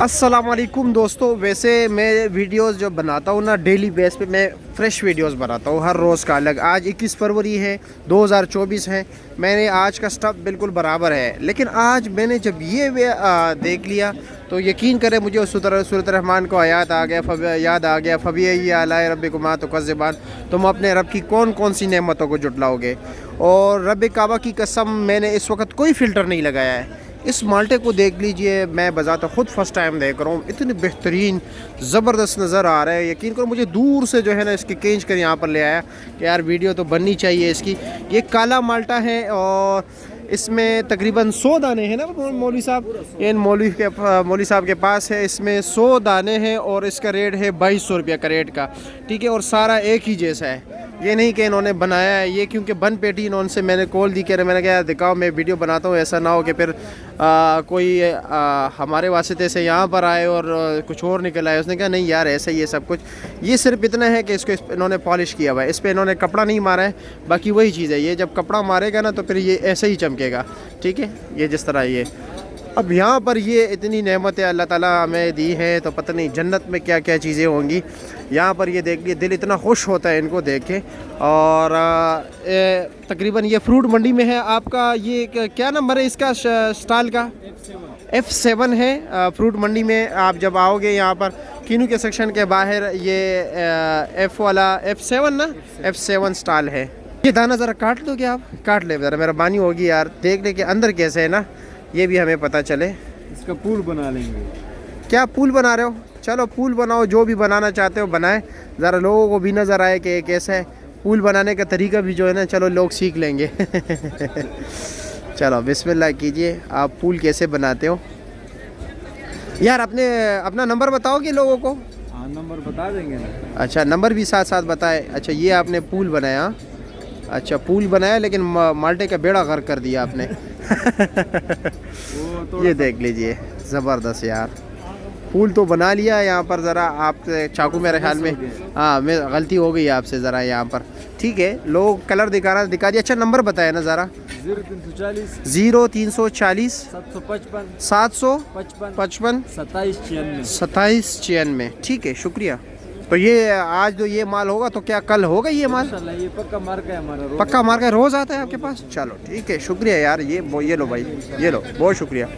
अस्सलाम वालेकुम दोस्तों। वैसे मैं वीडियोस जो बनाता हूँ ना, डेली बेस पे मैं फ़्रेश वीडियोस बनाता हूँ, हर रोज़ का अलग। आज 21 फरवरी है 2024 है। मैंने आज का स्टफ बिल्कुल बराबर है, लेकिन आज मैंने जब ये देख लिया तो यकीन करें मुझे सूरत रहमान को याद आ गया फ़बी आलाए रब्बिकुमा तुकज़्ज़िबान। तुम अपने रब की कौन कौन सी नेमतों को जुटलाओगे। और रब काबा की कसम, मैंने इस वक्त कोई फ़िल्टर नहीं लगाया है। इस माल्टे को देख लीजिए, मैं बजाता ख़ुद फ़र्स्ट टाइम देख रहा हूँ। इतनी बेहतरीन ज़बरदस्त नज़र आ रहा है। यकीन करो मुझे दूर से जो है ना इसकी खींच कर यहाँ पर ले आया कि यार वीडियो तो बननी चाहिए इसकी। ये काला माल्टा है और इसमें तकरीबन 100 दाने हैं ना मौलवी साहब। ये मौलवी साहब के पास है। इसमें 100 दाने हैं और इसका रेट है 2200 रुपया का रेट का, ठीक है। और सारा एक ही जैसा है, ये नहीं कि इन्होंने बनाया है ये, क्योंकि बन पेटी इन्होंने से मैंने कॉल दी कि मैंने कहा दिखाओ मैं वीडियो बनाता हूँ, ऐसा ना हो कि फिर कोई हमारे वास्ते से यहाँ पर आए और कुछ और निकल आए। उसने कहा नहीं यार ऐसा ही है सब कुछ। ये सिर्फ इतना है कि इसको इन्होंने पॉलिश किया हुआ है, इस पर इन्होंने कपड़ा नहीं मारा है। बाकी वही चीज़ है, ये जब कपड़ा मारेगा ना तो फिर ये ऐसे ही चमकेगा, ठीक है। ये जिस तरह ये अब यहाँ पर ये इतनी नेमतें अल्लाह ताला हमें दी है, तो पता नहीं जन्नत में क्या क्या चीज़ें होंगी। यहाँ पर ये देख लिए, दिल इतना खुश होता है इनको देख के। और तकरीबन ये फ्रूट मंडी में है। आपका ये क्या नंबर है इसका स्टॉल का? F7 है। फ्रूट मंडी में आप जब आओगे यहाँ पर कीनू के सेक्शन के बाहर ये F7 ना, F7 स्टॉल है। ये दाना ज़रा काट लो, क्या आप काट ले ज़रा, मेहरबानी होगी यार। देख ले कि अंदर कैसे है ना, ये भी हमें पता चले। इसका पूल बना लेंगे। क्या पूल बना रहे हो? चलो पूल बनाओ, जो भी बनाना चाहते हो बनाएं, ज़रा लोगों को भी नज़र आए कि कैसा है। पूल बनाने का तरीका भी जो है ना, चलो लोग सीख लेंगे। चलो बिस्मिल्लाह कीजिए, आप पूल कैसे बनाते हो यार। अपना नंबर बताओगे लोगों को? हाँ नंबर बता देंगे ना। अच्छा नंबर भी साथ साथ बताए। अच्छा ये आपने पूल बनाया? अच्छा पूल बनाया, लेकिन माल्टे का बेड़ा गर्क कर दिया आपने। ये देख लीजिए ज़बरदस्त यार, पूल तो बना लिया यहाँ पर। ज़रा आप चाकू मेरे ख्याल में, हाँ मैं गलती हो गई आपसे ज़रा यहाँ पर, ठीक है। लोग कलर दिखा दिया। अच्छा नंबर बताया ना ज़रा। 0340 755 2796, ठीक है शुक्रिया। तो ये आज जो ये माल होगा तो क्या कल होगा ये माल? ये पक्का मार्का है हमारा, पक्का मार्का रोज़ आता है आपके पास? चलो ठीक है शुक्रिया यार। ये लो भाई, ये लो, बहुत शुक्रिया।